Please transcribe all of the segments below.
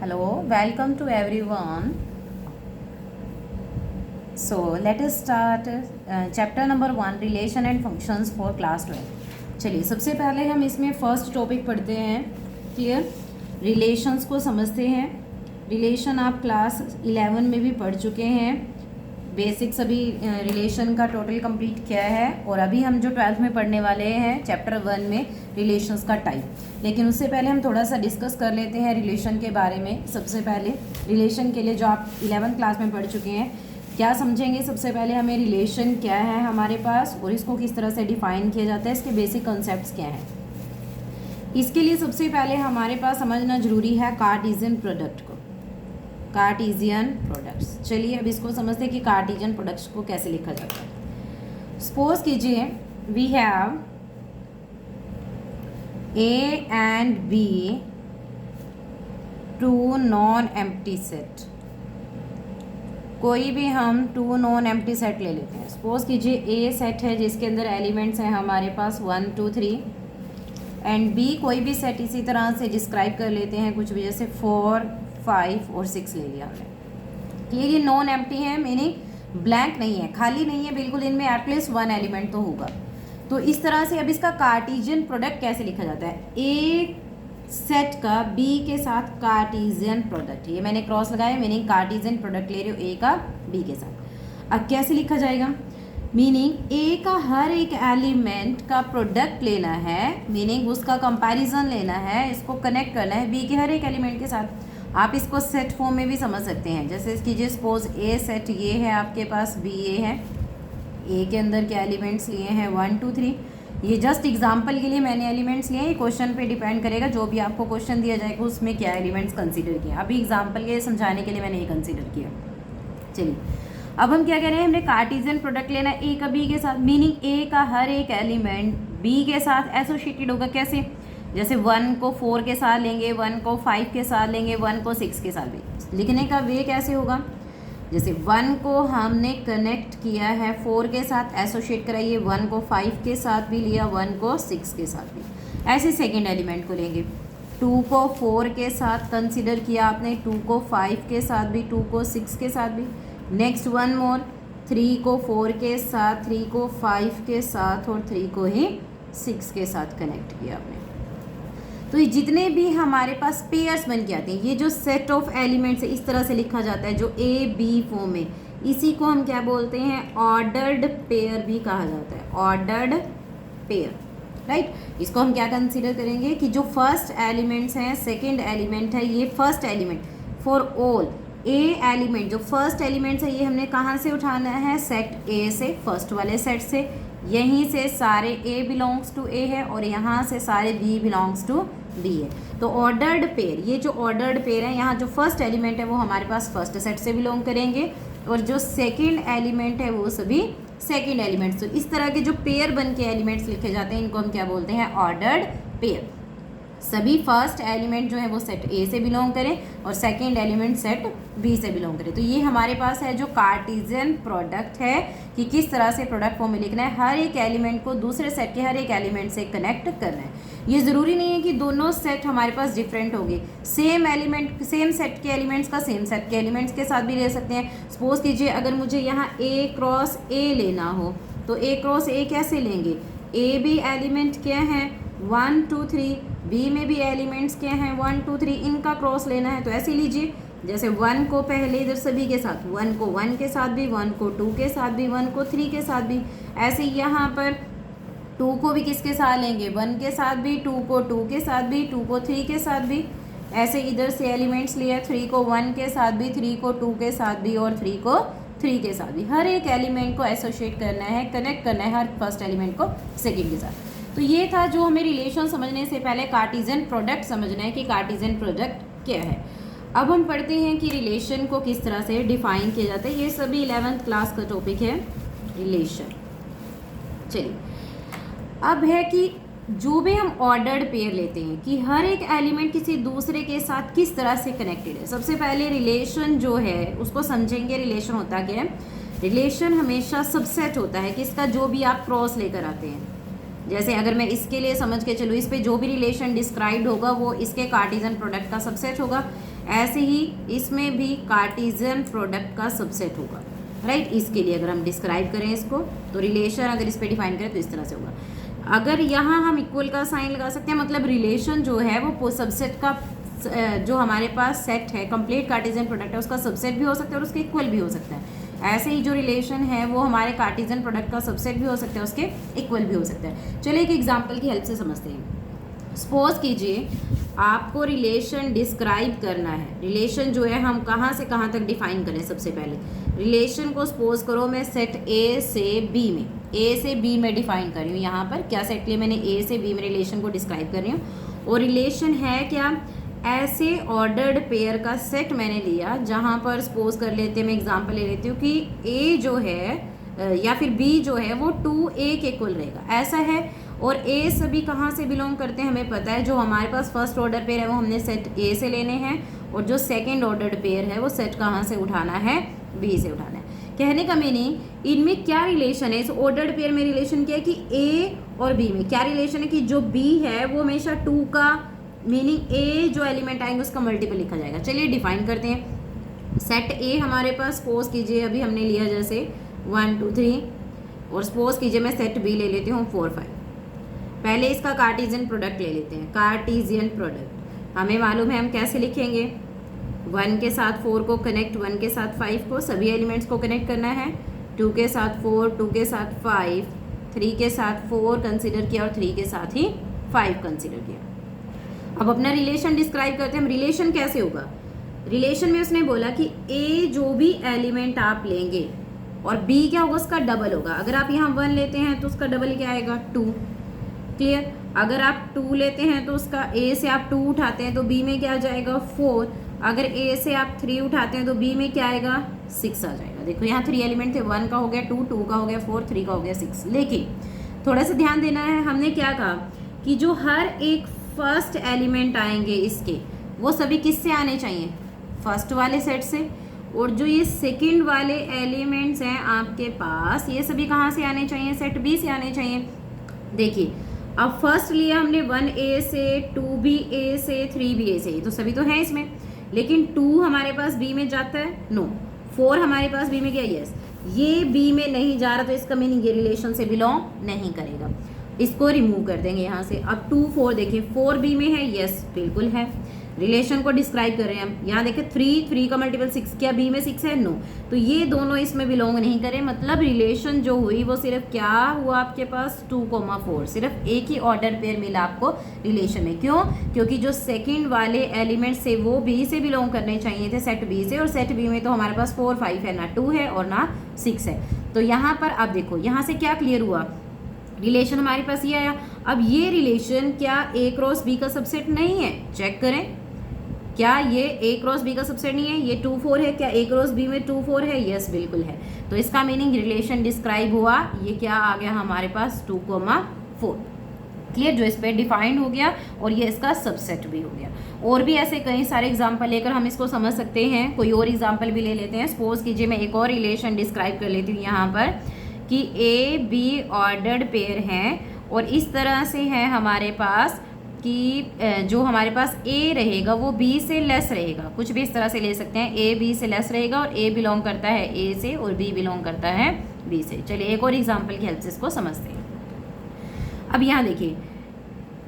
Hello, welcome to everyone. So let us start chapter number 1 relation and functions for class 12. चलिए सबसे पहले हम इसमें फर्स्ट टॉपिक पढ़ते हैं. क्लियर. रिलेशंस को समझते हैं. रिलेशन आप क्लास 11 में भी पढ़ चुके हैं. बेसिक्स अभी रिलेशन का टोटल कंप्लीट किया है और अभी हम जो 12th में पढ़ने वाले हैं चैप्टर 1 में रिलेशंस का टाइप. लेकिन उससे पहले हम थोड़ा सा डिस्कस कर लेते हैं रिलेशन के बारे में. सबसे पहले रिलेशन के लिए जो आप 11th क्लास में पढ़ चुके हैं क्या समझेंगे. सबसे पहले हमें रिलेशन क्या है हमारे पास और इसको किस तरह से डिफाइन किया जाता है, इसके बेसिक कॉन्सेप्ट्स क्या हैं. इसके लिए सबसे पहले हमारे पास समझना जरूरी है कार्टेशियन प्रोडक्ट को. Cartesian products. चलिए अब इसको समझते हैं कि कार्टेशियन प्रोडक्ट्स को कैसे लिखा जाता है. सपोज कीजिए we have a and b two non empty set. कोई भी हम टू नॉन एम्प्टी सेट ले लेते हैं. सपोज कीजिए ए सेट है जिसके अंदर एलिमेंट्स हैं हमारे पास 1 2 3 एंड बी कोई भी सेट इसी तरह से डिस्क्राइब कर लेते हैं कुछ भी, जैसे 4 5 और 6 ले लिया हमने. क्लियर. ये नॉन एम्प्टी है, मीनिंग ब्लैंक नहीं है, खाली नहीं है बिल्कुल. इनमें एटलीस्ट 1 एलिमेंट तो होगा. तो इस तरह से अब इसका कार्टेशियन प्रोडक्ट कैसे लिखा जाता है. ए सेट का बी के साथ कार्टेशियन प्रोडक्ट, ये मैंने क्रॉस लगाया, मीनिंग कार्टेशियन प्रोडक्ट ले रही हूँ ए का बी के साथ. अब कैसे लिखा जाएगा, मीनिंग ए का हर एक एलिमेंट का प्रोडक्ट लेना है, मीनिंग उसका कंपैरिजन लेना है, इसको कनेक्ट करना है बी के हर एक एलिमेंट के साथ. आप इसको सेट फॉर्म में भी समझ सकते हैं. जैसे कीजिए सपोज ए सेट ये है आपके पास, बी ए है, ए के अंदर के एलिमेंट्स लिए हैं 1 2 3. ये जस्ट एग्जांपल के लिए मैंने एलिमेंट्स लिए हैं. ये क्वेश्चन पे डिपेंड करेगा, जो भी आपको क्वेश्चन दिया जाएगा उसमें क्या एलिमेंट्स कंसीडर किए. अभी एग्जांपल के समझाने के लिए मैंने ये कंसीडर किया. चलिए अब हम क्या कह रहे हैं, हमने कार्टेशियन प्रोडक्ट लेना है ए का बी के साथ, मीनिंग ए का हर एक एलिमेंट बी के साथ एसोसिएटेड होगा. कैसे, जैसे 1 को 4 के साथ लेंगे, 1 को 5 के साथ लेंगे, 1 को 6 के साथ भी. लिखने का वे कैसे होगा, जैसे 1 को हमने कनेक्ट किया है 4 के साथ, एसोशिएट कराइए, 1 को 5 के साथ भी लिया, 1 को 6 के साथ भी. ऐसे सेकंड एलिमेंट को लेंगे, 2 को 4 के साथ कंसीडर किया आपने, 2 को 5 के साथ भी, 2 को 6 के साथ भी. नेक्स्ट 1 मोर, 3 को 4 के साथ, 3 को 5 के साथ और 3 को ही 6 के साथ कनेक्ट किया आपने. तो ये जितने भी हमारे पास पेयर्स बन के आते हैं, ये जो सेट ऑफ एलिमेंट्स है इस तरह से लिखा जाता है, जो ए बी फॉर्म में, इसी को हम क्या बोलते हैं, ऑर्डर्ड पेयर भी कहा जाता है. Ordered pair, right. इसको हम क्या कंसीडर करेंगे कि जो फर्स्ट एलिमेंट्स हैं, सेकंड एलिमेंट है, ये first element for all A element, जो फर्स्ट एलिमेंट्स है ये हमने कहाँ से उठाना है, सेट ए से, फर्स्ट वाले सेट से. यहीं से सारे ए बिलोंग्स टू ए है और यहाँ से सारे बी बिलोंग्स टू बी है. तो ऑर्डर्ड पेयर, ये जो ऑर्डर्ड पेयर है, यहाँ जो फर्स्ट एलिमेंट है वो हमारे पास फर्स्ट सेट से बिलोंग करेंगे और जो सेकंड एलिमेंट है वो सभी सेकंड एलिमेंट्स. तो इस तरह के जो पेयर बन के एलिमेंट्स लिखे जाते हैं इनको हम क्या बोलते हैं, ऑर्डर्ड पेयर. सभी फर्स्ट एलिमेंट जो है वो सेट ए से बिलोंग करें और सेकंड एलिमेंट सेट बी से बिलोंग करें. तो ये हमारे पास है जो कार्टेशियन प्रोडक्ट है कि किस तरह से प्रोडक्ट फॉर्म में लिखना है, हर एक एलिमेंट को दूसरे सेट के हर एक एलिमेंट से कनेक्ट करना है. ये ज़रूरी नहीं है कि दोनों सेट हमारे पास डिफरेंट होंगे, सेम एलिमेंट सेम सेट के एलिमेंट्स का सेम सेट के एलिमेंट्स के साथ भी ले सकते हैं. सपोज कीजिए अगर मुझे यहाँ ए क्रॉस ए लेना हो तो ए क्रॉस ए कैसे लेंगे, ए बी एलिमेंट क्या है 1 2 3, बी में भी एलिमेंट्स क्या हैं 1 2 3, इनका क्रॉस लेना है तो ऐसे लीजिए. जैसे 1 को पहले इधर सभी के साथ, 1 को 1 के साथ भी, 1 को 2 के साथ भी, 1 को 3 के साथ भी. ऐसे यहाँ पर 2 को भी किसके साथ लेंगे, 1 के साथ भी, 2 को 2 के साथ भी, 2 को 3 के साथ भी. ऐसे इधर से एलिमेंट्स लिए, 3 को 1 के साथ भी, 3 को 2 के साथ भी और 3 को 3 के साथ भी. हर एक एलिमेंट को एसोशिएट करना है, कनेक्ट करना है हर फर्स्ट एलिमेंट को सेकेंड के साथ. तो ये था जो हमें रिलेशन समझने से पहले कार्टेशियन प्रोडक्ट समझना है कि कार्टेशियन प्रोडक्ट क्या है. अब हम पढ़ते हैं कि रिलेशन को किस तरह से डिफाइन किया जाता है. ये सभी 11th क्लास का टॉपिक है रिलेशन. चलिए अब है कि जो भी हम ऑर्डर्ड पेयर लेते हैं कि हर एक एलिमेंट किसी दूसरे के साथ किस तरह से कनेक्टेड है. सबसे पहले रिलेशन जो है उसको समझेंगे. रिलेशन होता क्या है, रिलेशन हमेशा सबसेट होता है कि इसका जो भी आप क्रॉस लेकर आते हैं. जैसे अगर मैं इसके लिए समझ के चलूँ, इस पे जो भी रिलेशन डिस्क्राइब्ड होगा वो इसके कार्टेशियन प्रोडक्ट का सबसेट होगा. ऐसे ही इसमें भी कार्टेशियन प्रोडक्ट का सबसेट होगा, राइट। इसके लिए अगर हम डिस्क्राइब करें इसको तो रिलेशन अगर इस पे डिफाइन करें तो इस तरह से होगा। अगर यहाँ हम इक्वल का साइन लगा सकते हैं, मतलब रिलेशन जो है वो सबसेट का जो हमारे पास सेट है कंप्लीट कार्टेशियन प्रोडक्ट है उसका सबसेट भी हो सकता है और उसके इक्वल भी हो सकता है। ऐसे ही जो रिलेशन है वो हमारे कार्टेशियन प्रोडक्ट का सबसेट भी हो सकता है, उसके इक्वल भी हो सकता है। चलिए एक एग्जांपल की हेल्प से समझते हैं। सपोज कीजिए आपको रिलेशन डिस्क्राइब करना है। रिलेशन जो है हम कहाँ से कहाँ तक डिफाइन करें। सबसे पहले रिलेशन को सपोज करो मैं सेट ए से बी में, ए से बी में डिफाइन कर रही हूँ। यहाँ पर क्या सेट लिया मैंने, ए से बी में रिलेशन को डिस्क्राइब कर रही हूँ। और रिलेशन है क्या, ऐसे ऑर्डर्ड पेयर का सेट मैंने लिया जहाँ पर सपोज कर लेते हैं, मैं एग्जांपल ले लेती हूँ कि ए जो है या फिर बी जो है वो 2a के इक्वल रहेगा, ऐसा है। और ए सभी कहाँ से बिलोंग करते हैं हमें पता है, जो हमारे पास फर्स्ट ऑर्डर पेयर है वो हमने सेट ए से लेने हैं और जो सेकेंड ऑर्डर्ड पेयर है वो सेट कहाँ से उठाना है, बी से उठाना है। कहने का मीनिंग इनमें क्या रिलेशन है, इस ऑर्डर्ड पेयर में रिलेशन क्या है कि ए और बी में क्या रिलेशन है कि जो बी है वो हमेशा 2 का, मीनिंग ए जो एलिमेंट आएंगे उसका मल्टीपल लिखा जाएगा। चलिए डिफाइन करते हैं। सेट ए हमारे पास सपोज कीजिए अभी हमने लिया जैसे 1 2 3 और सपोज कीजिए मैं सेट बी ले लेती हूँ 4 5। पहले इसका कार्टेशियन प्रोडक्ट ले लेते हैं। कार्टेशियन प्रोडक्ट हमें मालूम है हम कैसे लिखेंगे, 1 के साथ 4 को कनेक्ट, 1 के साथ 5 को, सभी एलिमेंट्स को कनेक्ट करना है। 2 के साथ 4, 2 के साथ 5, 3 के साथ 4 कंसिडर किया और 3 के साथ ही 5 कंसिडर किया। अब अपना रिलेशन डिस्क्राइब करते हैं हम। रिलेशन कैसे होगा, रिलेशन में उसने बोला कि ए जो भी एलिमेंट आप लेंगे और बी क्या होगा उसका डबल होगा। अगर आप यहाँ 1 लेते हैं तो उसका डबल क्या आएगा 2, क्लियर। अगर आप 2 लेते हैं तो उसका ए से आप 2 उठाते हैं तो बी में क्या आ जाएगा 4। अगर ए से आप 3 उठाते हैं तो बी में क्या आएगा 6 आ जाएगा। देखो यहाँ 3 एलिमेंट थे, 1 का हो गया 2, 2 का हो गया 4, 3 का हो गया 6। लेकिन थोड़ा सा ध्यान देना है, हमने क्या कहा कि जो हर एक फर्स्ट एलिमेंट आएंगे इसके वो सभी किससे आने चाहिए, फर्स्ट वाले सेट से। और जो ये सेकंड वाले एलिमेंट्स हैं आपके पास ये सभी कहाँ से आने चाहिए, सेट बी से आने चाहिए। देखिए अब फर्स्ट लिया हमने 1a से, 2ba से, 3ba से, तो सभी तो हैं इसमें। लेकिन 2 हमारे पास बी में जाता है, नो। 4 हमारे पास बी में गया, यस। ये बी में नहीं जा रहा तो इसका मीनिंग ये रिलेशन से बिलोंग नहीं करेगा, इसको रिमूव कर देंगे यहाँ से। अब 2 4 देखिए 4 बी में है, यस बिल्कुल है। रिलेशन को डिस्क्राइब कर रहे हैं हम, यहाँ देखें 3 का मल्टीपल 6, क्या बी में 6 है, नो। तो ये दोनों इसमें बिलोंग नहीं करें, मतलब रिलेशन जो हुई वो सिर्फ क्या हुआ आपके पास 2, 4, सिर्फ एक ही ऑर्डर पेयर मिला आपको रिलेशन में। क्यों, क्योंकि जो सेकंड वाले एलिमेंट से वो बी से बिलोंग करने चाहिए थे, सेट बी से, और सेट बी में तो हमारे पास 4 5 है, ना 2 है और ना 6 है। तो यहाँ पर अब देखो यहाँ से क्या क्लियर हुआ, रिलेशन हमारे पास ये आया। अब ये रिलेशन क्या ए क्रॉस बी का सबसेट नहीं है, चेक करें। क्या ये ए क्रॉस बी का सबसेट नहीं है, ये 2 4 है, क्या ए क्रॉस बी में 2 4 है, यस बिल्कुल है। तो इसका मीनिंग रिलेशन डिस्क्राइब हुआ, ये क्या आ गया हमारे पास 2, 4, क्लियर, जो इस पर डिफाइंड हो गया और ये इसका सबसेट भी हो गया। और भी ऐसे कई सारे एग्जाम्पल लेकर हम इसको समझ सकते हैं। कोई और एग्जाम्पल भी ले लेते हैं। सपोज कीजिए मैं एक और रिलेशन डिस्क्राइब कर लेती हूँ यहाँ पर कि ए बी ऑर्डर्ड पेयर हैं और इस तरह से है हमारे पास कि जो हमारे पास ए रहेगा वो बी से लेस रहेगा, कुछ भी इस तरह से ले सकते हैं। ए बी से लेस रहेगा और ए बिलोंग करता है ए से और बी बिलोंग करता है बी से। चलिए एक और एग्जांपल की हेल्प से इसको समझते हैं। अब यहाँ देखिए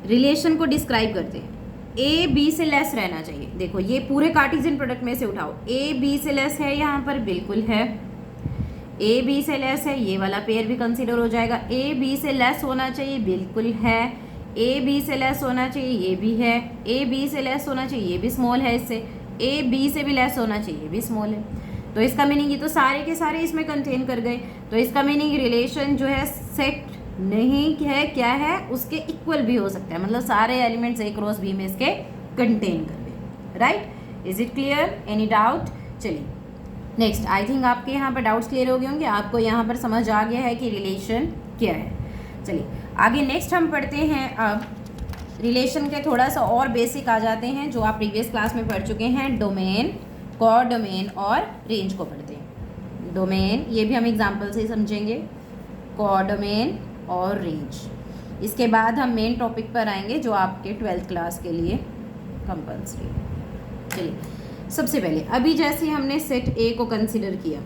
रिलेशन को डिस्क्राइब करते हैं, ए बी से लेस रहना चाहिए। देखो ये पूरे कार्टेशियन प्रोडक्ट में से उठाओ, ए बी से लेस है यहाँ पर, बिल्कुल है। ए बी से लेस है, ये वाला पेयर भी कंसीडर हो जाएगा। ए बी से लेस होना चाहिए, बिल्कुल है। ए बी से लेस होना चाहिए, ये भी है। ए बी से लेस होना चाहिए, ये भी स्मॉल है इससे। ए बी से भी लेस होना चाहिए, ये भी स्मॉल है। तो इसका मीनिंग ये तो सारे के सारे इसमें कंटेन कर गए। तो इसका मीनिंग रिलेशन जो है सेट नहीं है, क्या है, उसके इक्वल भी हो सकता है, मतलब सारे एलिमेंट्स ए क्रॉस बी में इसके कंटेन कर गए। Right, is it clear, any doubt? चलिए नेक्स्ट, आई थिंक आपके यहाँ पर डाउट्स क्लियर हो गए होंगे, आपको यहाँ पर समझ आ गया है कि रिलेशन क्या है। चलिए आगे नेक्स्ट हम पढ़ते हैं। अब रिलेशन के थोड़ा सा और बेसिक आ जाते हैं जो आप प्रीवियस क्लास में पढ़ चुके हैं। डोमेन, कोडोमेन और रेंज को पढ़ते हैं। डोमेन ये भी हम एग्जांपल से समझेंगे, कोडोमेन और रेंज। इसके बाद हम मेन टॉपिक पर आएंगे जो आपके 12th क्लास के लिए कंपल्सरी है। चलिए सबसे पहले अभी जैसे हमने सेट ए को कंसिडर किया,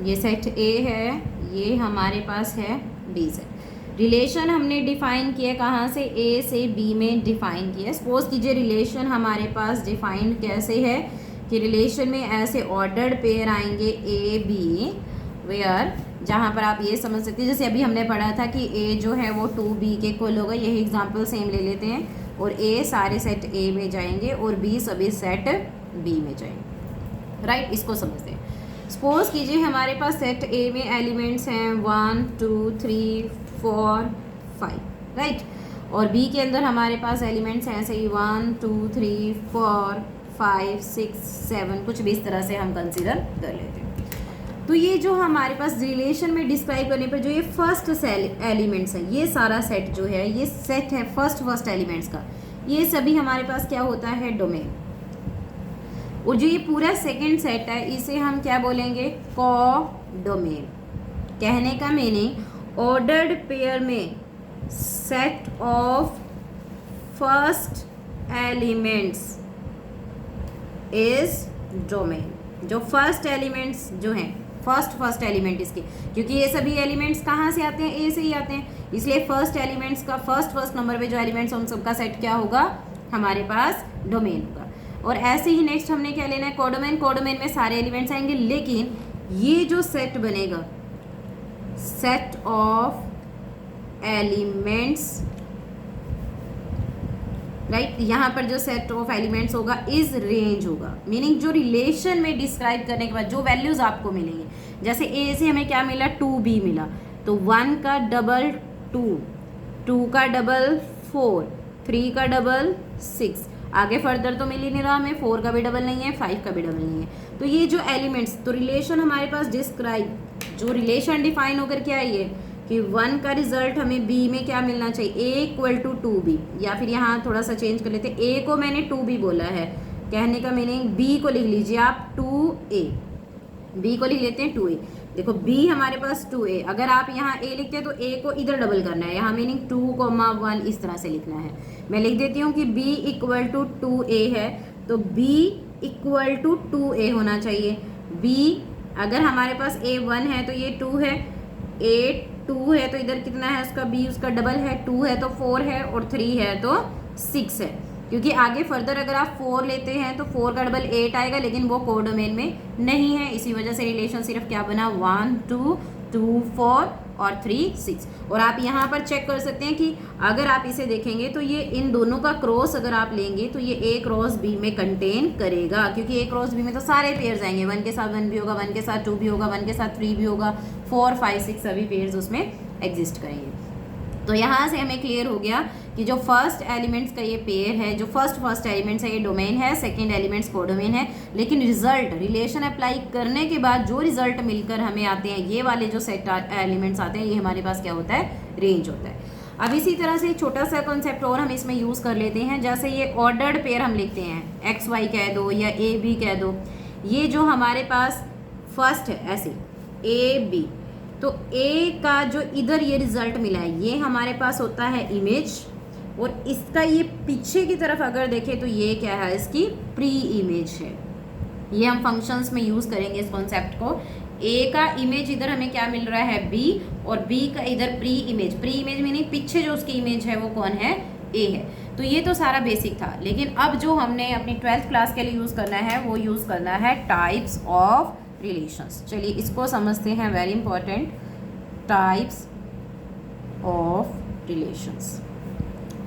ये सेट ए है, ये हमारे पास है बी सेट। रिलेशन हमने डिफाइन किया कहाँ से, ए से बी में डिफाइन किया। सपोज कीजिए रिलेशन हमारे पास डिफाइंड कैसे है कि रिलेशन में ऐसे ऑर्डर्ड पेयर आएंगे ए बी, वेयर जहाँ पर आप ये समझ सकते हैं जैसे अभी हमने पढ़ा था कि ए जो है वो 2b के इक्वल होगा। यही एग्जांपल सेम ले लेते हैं, और ए सारे सेट ए में जाएंगे और बी सभी सेट बी में जाएंगे, राइट। इसको समझते हैं। सपोज कीजिए हमारे पास सेट ए में एलिमेंट्स हैं 1 2 3 4 5, राइट, और बी के अंदर हमारे पास एलिमेंट्स हैं ऐसे ही 1 2 3 4 5 6 7, कुछ भी इस तरह से हम कंसिडर कर लेते हैं। तो ये जो हमारे पास रिलेशन में डिस्क्राइब करने पर जो ये फर्स्ट एलिमेंट्स हैं, ये सारा सेट जो है ये सेट है फर्स्ट एलिमेंट्स का, ये सभी हमारे पास क्या होता है, डोमेन। और जो ये पूरा सेकंड सेट है इसे हम क्या बोलेंगे, कोडोमेन। कहने का मीनिंग ऑर्डर्ड पेयर में set of first elements is domain. जो फर्स्ट एलिमेंट्स जो हैं, फर्स्ट एलिमेंट इसके, क्योंकि ये सभी एलिमेंट्स कहाँ से आते हैं, ए से ही आते हैं, इसलिए फर्स्ट एलिमेंट्स का फर्स्ट नंबर पे जो एलिमेंट्स उन सबका सेट क्या होगा, हमारे पास डोमेन होगा। और ऐसे ही नेक्स्ट हमने क्या लेना है, कोडोमेन। कोडोमेन में सारे एलिमेंट्स आएंगे, लेकिन ये जो सेट बनेगा, सेट ऑफ एलिमेंट्स, राइट, यहाँ पर जो सेट ऑफ एलिमेंट्स होगा इज रेंज होगा। मीनिंग जो रिलेशन में डिस्क्राइब करने के बाद जो वैल्यूज आपको मिलेंगे, जैसे ए से हमें क्या मिला, 2b मिला, तो 1 का डबल 2, 2 का डबल 4, 3 का डबल 6, आगे फर्दर तो मिल ही नहीं रहा हमें, 4 का भी डबल नहीं है, 5 का भी डबल नहीं है। तो ये जो एलिमेंट्स, तो रिलेशन हमारे पास डिस्क्राइब, जो रिलेशन डिफाइन होकर क्या है ये कि 1 का रिजल्ट हमें b में क्या मिलना चाहिए, a इक्वल टू 2b, या फिर यहाँ थोड़ा सा चेंज कर लेते हैं, a को मैंने 2b बोला है, कहने का मीनिंग b को लिख लीजिए आप 2a, b को लिख लेते हैं 2a। देखो b हमारे पास 2a, अगर आप यहाँ a लिखते हैं तो a को इधर डबल करना है, यहाँ मीनिंग 2, 1 इस तरह से लिखना है। मैं लिख देती हूँ कि b इक्वल टू 2a है, तो b इक्वल टू 2a होना चाहिए। b अगर हमारे पास a 1 है तो ये 2 है, a 2 है तो इधर कितना है उसका, b उसका डबल है, 2 है तो 4 है, और 3 है तो 6 है। क्योंकि आगे फर्दर अगर आप 4 लेते हैं तो 4 का डबल 8 आएगा, लेकिन वो कोडोमेन में नहीं है, इसी वजह से रिलेशन सिर्फ क्या बना, 1 2 2 4 और 3 6। और आप यहाँ पर चेक कर सकते हैं कि अगर आप इसे देखेंगे तो ये इन दोनों का क्रॉस अगर आप लेंगे तो ये a क्रॉस b में कंटेन करेगा, क्योंकि a क्रॉस b में तो सारे पेयर्स आएंगे, 1 के साथ 1 भी होगा, 1 के साथ 2 भी होगा, 1 के साथ 3 भी होगा, 4 5 6 सभी पेयर्स उसमें एग्जिस्ट करेंगे। तो यहाँ से हमें क्लियर हो गया कि जो फर्स्ट एलिमेंट्स का ये पेयर है, जो फर्स्ट एलिमेंट्स है ये डोमेन है, सेकंड एलिमेंट्स कोडोमेन है, लेकिन रिजल्ट रिलेशन अप्लाई करने के बाद जो रिजल्ट मिलकर हमें आते हैं, ये वाले जो सेट एलिमेंट्स आते हैं, ये हमारे पास क्या होता है, रेंज होता है। अब इसी तरह से छोटा सा कॉन्सेप्ट और हम इसमें यूज़ कर लेते हैं, जैसे ये ऑर्डर्ड पेयर हम लिखते हैं, XY कह दो या AB कह दो, ये जो हमारे पास फर्स्ट है ऐसे AB, तो A का जो इधर ये रिजल्ट मिला है ये हमारे पास होता है इमेज, और इसका ये पीछे की तरफ अगर देखें तो ये क्या है, इसकी प्री इमेज है। ये हम फंक्शंस में यूज़ करेंगे इस कॉन्सेप्ट को। A का इमेज इधर हमें क्या मिल रहा है, B, और B का इधर प्री इमेज मीनिंग पीछे जो उसकी इमेज है वो कौन है, A है। तो ये तो सारा बेसिक था, लेकिन अब जो हमने अपनी 12th क्लास के लिए यूज़ करना है वो यूज़ करना है टाइप्स ऑफ रिलेशंस। चलिए इसको समझते हैं, very important, types of relations.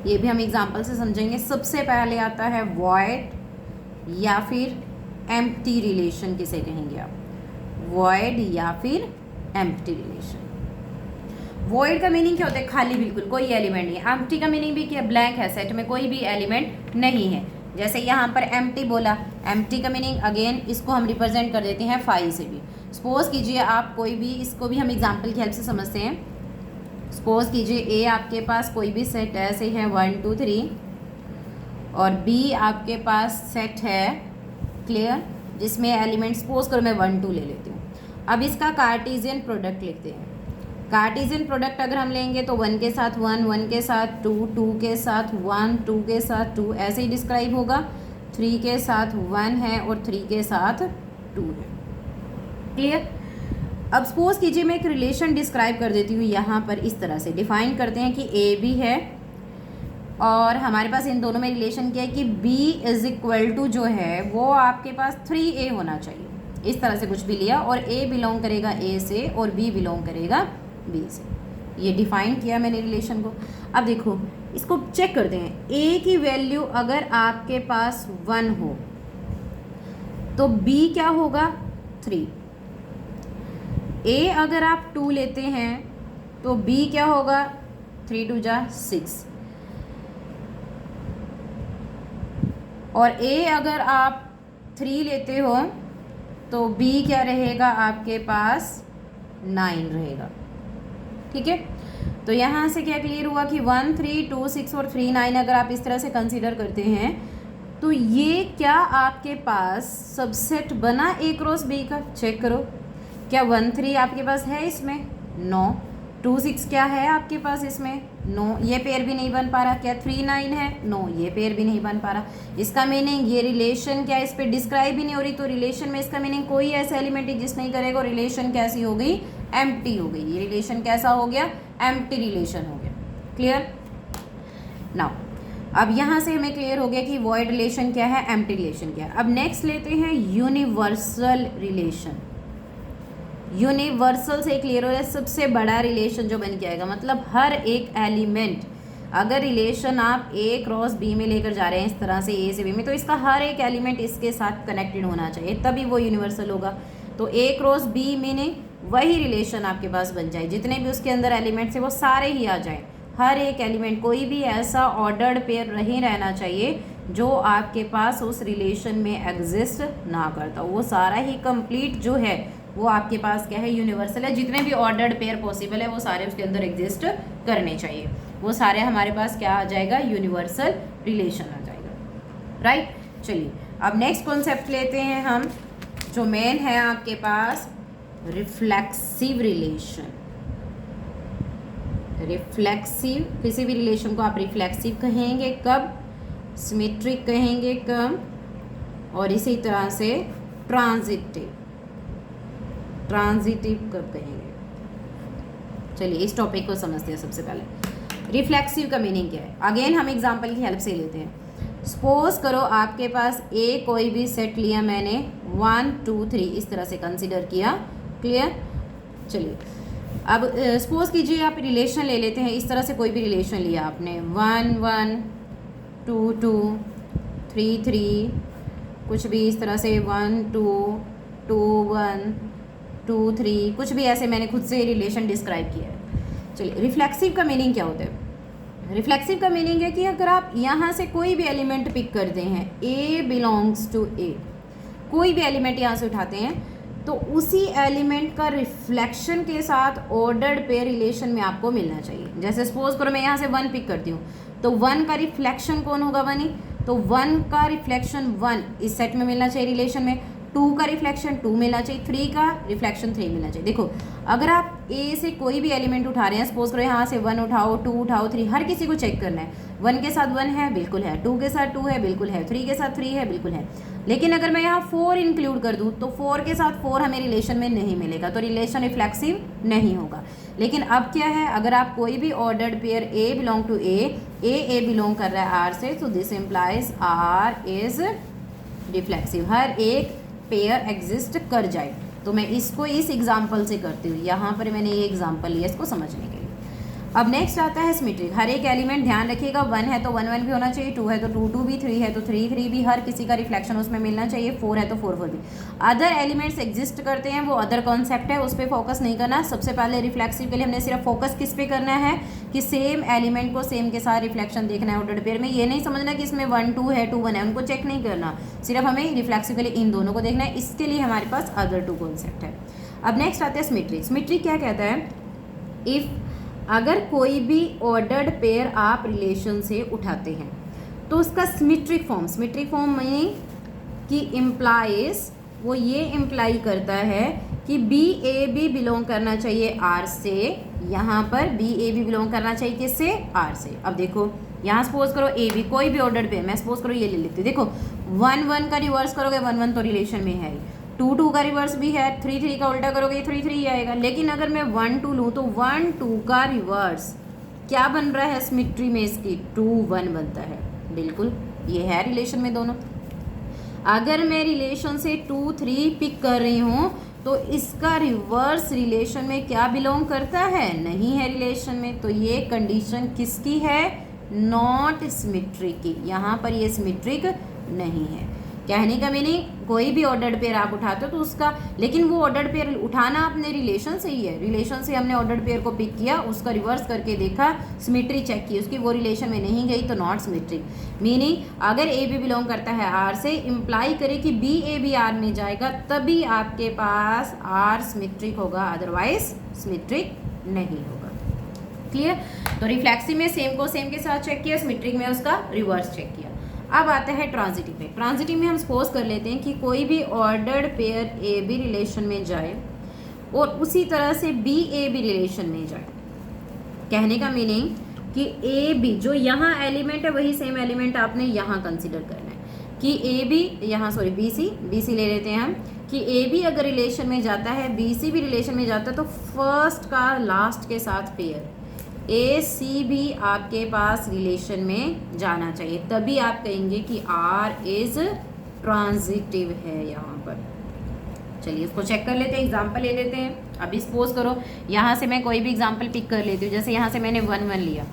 ये भी हम एग्जांपल से समझेंगे। सबसे पहले आता है वॉइड या फिर एम्प्टी रिलेशन, किसे कहेंगे आप, वॉइड या फिर एम्प्टी रिलेशन। वॉइड का मीनिंग क्या होता है, खाली, बिल्कुल कोई एलिमेंट नहीं है। एम्प्टी का मीनिंग भी क्या, ब्लैंक है, सेट में कोई भी एलिमेंट नहीं है। जैसे यहाँ पर एम्प्टी बोला, एम्प्टी का मीनिंग अगेन इसको हम रिप्रेजेंट कर देते हैं 5 से भी। सपोज कीजिए आप कोई भी, इसको भी हम एग्जांपल की हेल्प से समझते हैं। सपोज कीजिए ए आपके पास कोई भी सेट ऐसे है 1 2 3, और बी आपके पास सेट है, क्लियर, जिसमें एलिमेंट सपोज करो मैं 1 2 ले लेती हूँ। अब इसका कार्टेशियन प्रोडक्ट लिखते हैं। कार्टेशियन प्रोडक्ट अगर हम लेंगे तो 1 के साथ 1, 1 के साथ 2, 2 के साथ 1, 2 के साथ 2, ऐसे ही डिस्क्राइब होगा। 3 के साथ 1 है और 3 के साथ 2 है। क्लियर। अब सपोज कीजिए मैं एक रिलेशन डिस्क्राइब कर देती हूँ यहाँ पर इस तरह से। डिफाइन करते हैं कि ए बी है और हमारे पास इन दोनों में रिलेशन क्या है कि b इज इक्वल टू जो है वो आपके पास 3a होना चाहिए। इस तरह से कुछ भी लिया और a बिलोंग करेगा a से और b बिलोंग करेगा b से। ये डिफाइन किया मैंने रिलेशन को। अब देखो इसको चेक करते हैं। a की वैल्यू अगर आपके पास 1 हो तो b क्या होगा 3। a अगर आप 2 लेते हैं तो b क्या होगा 3 2 जा 6 और a अगर आप 3 लेते हो तो b क्या रहेगा आपके पास 9 रहेगा। ठीक है। तो यहाँ से क्या क्लियर हुआ कि 1 3 2 6 और 3 9 अगर आप इस तरह से कंसीडर करते हैं तो ये क्या आपके पास सबसेट बना a क्रॉस b का। चेक करो क्या 1 3 आपके पास है इसमें, नो। 2 6 क्या है आपके पास इसमें, नो। ये पेयर भी नहीं बन पा रहा। क्या 3 9 है, नो। ये पेयर भी नहीं बन पा रहा। इसका मीनिंग ये रिलेशन क्या इस पे डिस्क्राइब ही नहीं हो रही। तो रिलेशन में इसका मीनिंग कोई ऐसा एलिमेंट एग्जिस्ट नहीं करेगा। रिलेशन कैसी हो गई, एम्प्टी हो गई। ये रिलेशन कैसा हो गया, एम्प्टी रिलेशन हो गया। क्लियर। नाउ अब यहाँ से हमें क्लियर हो गया कि वॉइड रिलेशन क्या है, एम्प्टी रिलेशन क्या है। अब नेक्स्ट लेते हैं यूनिवर्सल रिलेशन। यूनिवर्सल से क्लियर हो रहा है सबसे बड़ा रिलेशन जो बन के आएगा। मतलब हर एक एलिमेंट अगर रिलेशन आप ए क्रॉस बी में लेकर जा रहे हैं इस तरह से ए से बी में तो इसका हर एक एलिमेंट इसके साथ कनेक्टेड होना चाहिए तभी वो यूनिवर्सल होगा। तो ए क्रॉस बी मीनिंग वही रिलेशन आपके पास बन जाए। जितने भी उसके अंदर एलिमेंट्स हैं वो सारे ही आ जाएं। हर एक एलिमेंट कोई भी ऐसा ऑर्डर्ड पेयर नहीं रहना चाहिए जो आपके पास उस रिलेशन में एग्जिस्ट ना करता। वो सारा ही कंप्लीट जो है वो आपके पास क्या है, यूनिवर्सल है। जितने भी ऑर्डर्ड पेयर पॉसिबल है वो सारे उसके अंदर एग्जिस्ट करने चाहिए। वो सारे हमारे पास क्या आ जाएगा, यूनिवर्सल रिलेशन आ जाएगा। राइट। चलिए अब नेक्स्ट कॉन्सेप्ट लेते हैं हम जो मेन है आपके पास रिफ्लेक्सिव रिलेशन। रिफ्लेक्सिव, किसी भी रिलेशन को आप रिफ्लेक्सिव कहेंगे कब, सिमेट्रिक कहेंगे कब, और इसी तरह से ट्रांजिटिव कब कहेंगे। चलिए इस टॉपिक को समझते हैं। सबसे पहले रिफ्लेक्सिव का मीनिंग क्या है, अगेन हम एग्जांपल की हेल्प से लेते हैं। सपोज करो आपके पास ए कोई भी सेट लिया मैंने 1 2 3 इस तरह से कंसीडर किया। क्लियर। चलिए अब सपोज कीजिए आप रिलेशन ले लेते हैं। इस तरह से कोई भी रिलेशन लिया आपने 1 1 2 2 3 3 कुछ भी इस तरह से 1 2 2 1 2 3 कुछ भी ऐसे मैंने खुद से रिलेशन डिस्क्राइब किया है। चलिए रिफ्लेक्सिव का मीनिंग क्या होता है। रिफ्लेक्सिव का मीनिंग है कि अगर आप यहाँ से कोई भी एलिमेंट पिक करते हैं, ए बिलोंग्स टू ए, कोई भी एलिमेंट यहाँ से उठाते हैं तो उसी एलिमेंट का रिफ्लेक्शन के साथ ऑर्डर्ड पेयर रिलेशन में आपको मिलना चाहिए। जैसे सपोज करो मैं यहाँ से 1 पिक करती हूँ तो 1 का रिफ्लेक्शन कौन होगा, 1 ही। तो 1 का रिफ्लेक्शन 1 इस सेट में मिलना चाहिए रिलेशन में, 2 का रिफ्लेक्शन 2 मिलना चाहिए, 3 का रिफ्लेक्शन 3 मिलना चाहिए। देखो अगर आप ए से कोई भी एलिमेंट उठा रहे हैं, सपोज करो यहाँ से 1 उठाओ 2 उठाओ 3, हर किसी को चेक करना है। 1 के साथ 1 है, बिल्कुल है। 2 के साथ 2 है, बिल्कुल है। 3 के साथ 3 है, बिल्कुल है। लेकिन अगर मैं यहाँ 4 इंक्लूड कर दूँ तो 4 के साथ 4 हमें रिलेशन में नहीं मिलेगा, तो रिलेशन रिफ्लेक्सिव नहीं होगा। लेकिन अब क्या है, अगर आप कोई भी ordered pair A belong to A belong कर रहा है आर से, तो this implies R is reflexive. हर एक पेयर एग्जिस्ट कर जाए। तो मैं इसको इस एग्जांपल से करती हूँ। यहाँ पर मैंने ये एग्जांपल लिया इसको समझने के लिए। अब नेक्स्ट आता है सिमेट्रिक। हर एक एलिमेंट ध्यान रखिएगा 1 है तो 1 1 भी होना चाहिए, 2 है तो 2 2 भी, 3 है तो 3 3 भी, हर किसी का रिफ्लेक्शन उसमें मिलना चाहिए, 4 है तो 4 4 भी। अदर एलिमेंट्स एग्जिस्ट करते हैं वो अदर कॉन्सेप्ट है, उस पर फोकस नहीं करना। सबसे पहले रिफ्लेक्सिव के लिए हमने सिर्फ फोकस किस पे करना है कि सेम एलिमेंट को सेम के साथ रिफ्लेक्शन देखना है ऑर्डर्ड पेयर में। ये नहीं समझना कि इसमें 1 2 है 2 1 है, उनको चेक नहीं करना, सिर्फ हमें रिफ्लेक्सिव के लिए इन दोनों को देखना है। इसके लिए हमारे पास अदर 2 कॉन्सेप्ट है। अब नेक्स्ट आते हैं सिमेट्रिक। सिमेट्रिक क्या कहता है, इफ़ अगर कोई भी ऑर्डर्ड पेयर आप रिलेशन से उठाते हैं तो उसका सिमेट्रिक फॉर्म मीनिंग कि इम्प्लाइज, वो ये इम्प्लाई करता है कि बी ए बी बिलोंग करना चाहिए आर से। यहाँ पर बी ए बी बिलोंग करना चाहिए किससे, आर से। अब देखो यहाँ सपोज करो ए बी कोई भी ऑर्डर्ड पेयर, मैं सपोज करो ये ले लेती हूँ। देखो 1 का रिवर्स करोगे 1 तो रिलेशन में है, 2 का रिवर्स भी है, 3 का उल्टा करोगे 3 ही आएगा। लेकिन अगर मैं 1 लूँ तो 1 का रिवर्स क्या बन रहा है सिमेट्री में इसकी, 2 1 बनता है। बिल्कुल ये है रिलेशन में दोनों। अगर मैं रिलेशन से 2 3 पिक कर रही हूँ तो इसका रिवर्स रिलेशन में क्या बिलोंग करता है, नहीं है रिलेशन में। तो ये कंडीशन किसकी है, नॉट सिमेट्रिक की, यहाँ पर ये सिमेट्रिक नहीं है। कहने का मीनिंग कोई भी ऑर्डर्ड पेयर आप उठाते हो तो उसका, लेकिन वो ऑर्डर्ड पेयर उठाना अपने रिलेशन से ही है। रिलेशन से हमने ऑर्डर्ड पेयर को पिक किया, उसका रिवर्स करके देखा, सिमेट्री चेक की, उसकी वो रिलेशन में नहीं गई तो नॉट सिमेट्रिक। मीनिंग अगर ए बी बिलोंग करता है आर से, इम्प्लाई करे कि बी ए बी आर में जाएगा, तभी आपके पास आर सिमेट्रिक होगा, अदरवाइज सिमेट्रिक नहीं होगा। क्लियर। तो रिफ्लेक्सिव में सेम को सेम के साथ चेक किया, सिमेट्रिक में उसका रिवर्स चेक किया। अब आता है ट्रांजिटिव में। ट्रांजिटिव में हम सपोज कर लेते हैं कि कोई भी ordered pair a b relation में जाए और उसी तरह से बी ए बी रिलेशन में जाए। कहने का मीनिंग कि ए बी जो यहाँ एलिमेंट है वही सेम एलिमेंट आपने यहाँ कंसिडर करना है कि ए बी यहाँ बी सी ले लेते हैं हम, कि ए बी अगर रिलेशन में जाता है, बी सी भी रिलेशन में जाता है, तो फर्स्ट का लास्ट के साथ पेयर ए सी भी आपके पास रिलेशन में जाना चाहिए, तभी आप कहेंगे कि आर इज ट्रांजिटिव है यहाँ पर। चलिए इसको चेक कर लेते हैं, एग्जांपल ले लेते हैं। अभी सपोज करो यहाँ से मैं कोई भी एग्जांपल पिक कर लेती हूँ, जैसे यहाँ से मैंने 1 1 लिया,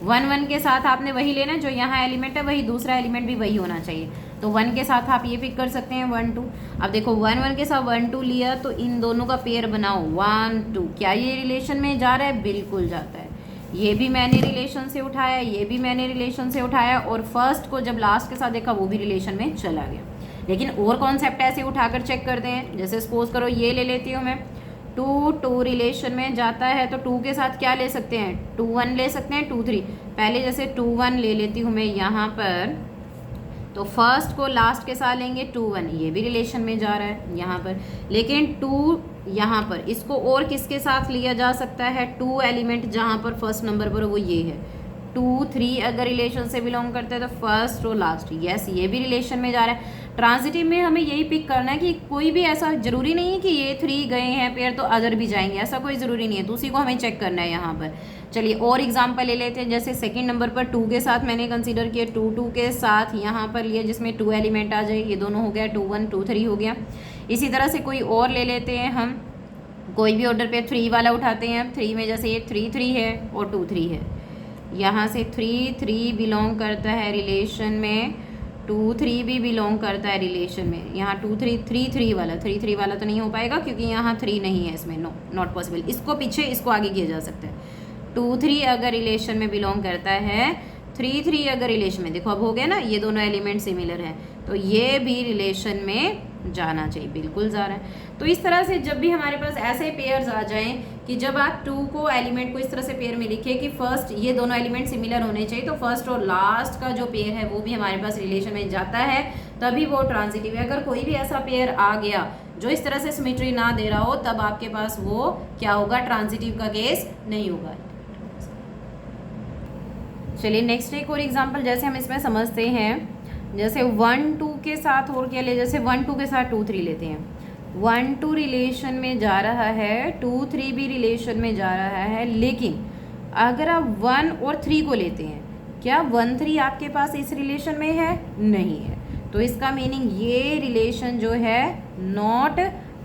1 1 के साथ आपने वही लेना जो यहाँ एलिमेंट है, वही दूसरा एलिमेंट भी वही होना चाहिए। तो 1 के साथ आप ये पिक कर सकते हैं 1 2। अब देखो 1 1 के साथ 1 2 लिया तो इन दोनों का पेयर बनाओ 1 2। क्या ये रिलेशन में जा रहा है, बिल्कुल जाता है। ये भी मैंने रिलेशन से उठाया, ये भी मैंने रिलेशन से उठाया, और फर्स्ट को जब लास्ट के साथ देखा वो भी रिलेशन में चला गया। लेकिन और कॉन्सेप्ट ऐसे उठाकर चेक करते हैं, जैसे सपोज करो ये ले लेती हूँ मैं, 2 2 रिलेशन में जाता है तो 2 के साथ क्या ले सकते हैं, 2 1 ले सकते हैं, 2 3। पहले जैसे 2 1 ले लेती हूँ मैं यहाँ पर, तो फर्स्ट को लास्ट के साथ लेंगे 2 1, ये भी रिलेशन में जा रहा है यहाँ पर। लेकिन 2 यहाँ पर इसको और किसके साथ लिया जा सकता है, 2 एलिमेंट जहाँ पर फर्स्ट नंबर पर वो ये है, 2 3 अगर रिलेशन से बिलोंग करते हैं तो फर्स्ट और लास्ट, यस ये भी रिलेशन में जा रहा है। ट्रांजिटिव में हमें यही पिक करना है कि कोई भी ऐसा जरूरी नहीं है कि ये 3 गए हैं पेयर तो अदर भी जाएंगे, ऐसा कोई ज़रूरी नहीं है, तो उसी को हमें चेक करना है यहाँ पर। चलिए और एग्जांपल ले लेते हैं, जैसे सेकंड नंबर पर 2 के साथ मैंने कंसीडर किया, 2 2 के साथ यहाँ पर लिया जिसमें 2 एलिमेंट आ जाए, ये दोनों हो गया 2 1 2 3 हो गया। इसी तरह से कोई और ले लेते हैं हम, कोई भी ऑर्डर पे 3 वाला उठाते हैं। 3 में जैसे ये 3 3 है और 2 3 है, यहाँ से 3 3 बिलोंग करता है रिलेशन में, 2 3 भी बिलोंग करता है रिलेशन में। यहाँ 2 3 3 3 वाला, 3 3 वाला तो नहीं हो पाएगा क्योंकि यहाँ 3 नहीं है इसमें, नो नॉट पॉसिबल। इसको पीछे इसको आगे किया जा सकता है। 2 3 अगर रिलेशन में बिलोंग करता है, 3 3 अगर रिलेशन में, देखो अब हो गया ना, ये दोनों एलिमेंट सिमिलर हैं तो ये भी रिलेशन में जाना चाहिए, बिल्कुल जा रहा है। तो इस तरह से जब भी हमारे पास ऐसे पेयर्स आ जाएं कि जब आप 2 को एलिमेंट को इस तरह से पेयर में लिखे कि फर्स्ट ये दोनों एलिमेंट सिमिलर होने चाहिए, तो फर्स्ट और लास्ट का जो पेयर है वो भी हमारे पास रिलेशन में जाता है, तभी वो ट्रांजिटिव है। अगर कोई भी ऐसा पेयर आ गया जो इस तरह से सिमेट्री ना दे रहा हो, तब आपके पास वो क्या होगा, ट्रांजिटिव का केस नहीं होगा। चलिए नेक्स्ट एक और एग्जांपल जैसे हम इसमें समझते हैं, जैसे 1 2 के साथ और क्या ले, जैसे 1 2 के साथ 2 3 लेते हैं। 1 2 रिलेशन में जा रहा है, 2 3 भी रिलेशन में जा रहा है, लेकिन अगर आप 1 और 3 को लेते हैं, क्या 1 3 आपके पास इस रिलेशन में है, नहीं है, तो इसका मीनिंग ये रिलेशन जो है नॉट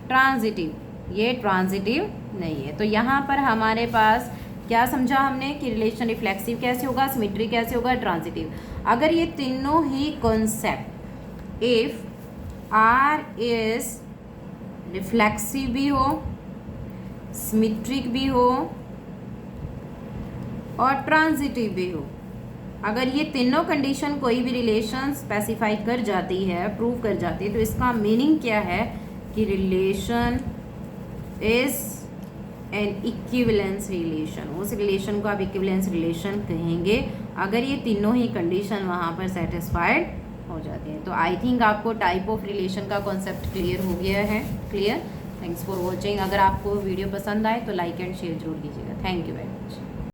ट्रांजिटिव, ये ट्रांजिटिव नहीं है। तो यहाँ पर हमारे पास क्या समझा हमने कि रिलेशन रिफ्लेक्सिव कैसे होगा, सिमेट्री कैसे होगा, ट्रांजिटिव। अगर ये तीनों ही concept, if R is reflexive भी हो, सिमेट्रिक भी हो और ट्रांजिटिव भी हो, अगर ये तीनों कंडीशन कोई भी रिलेशन स्पेसिफाई कर जाती है, प्रूव कर जाती है, तो इसका मीनिंग क्या है कि relation is an equivalence relation. उस रिलेशन को आप इक्विवेलेंस रिलेशन कहेंगे अगर ये तीनों ही कंडीशन वहाँ पर सेटिस्फाइड हो जाती है। तो आई थिंक आपको टाइप ऑफ रिलेशन का कॉन्सेप्ट क्लियर हो गया है। Clear, thanks for watching. अगर आपको वीडियो पसंद आए तो लाइक एंड शेयर जरूर कीजिएगा। Thank you very much.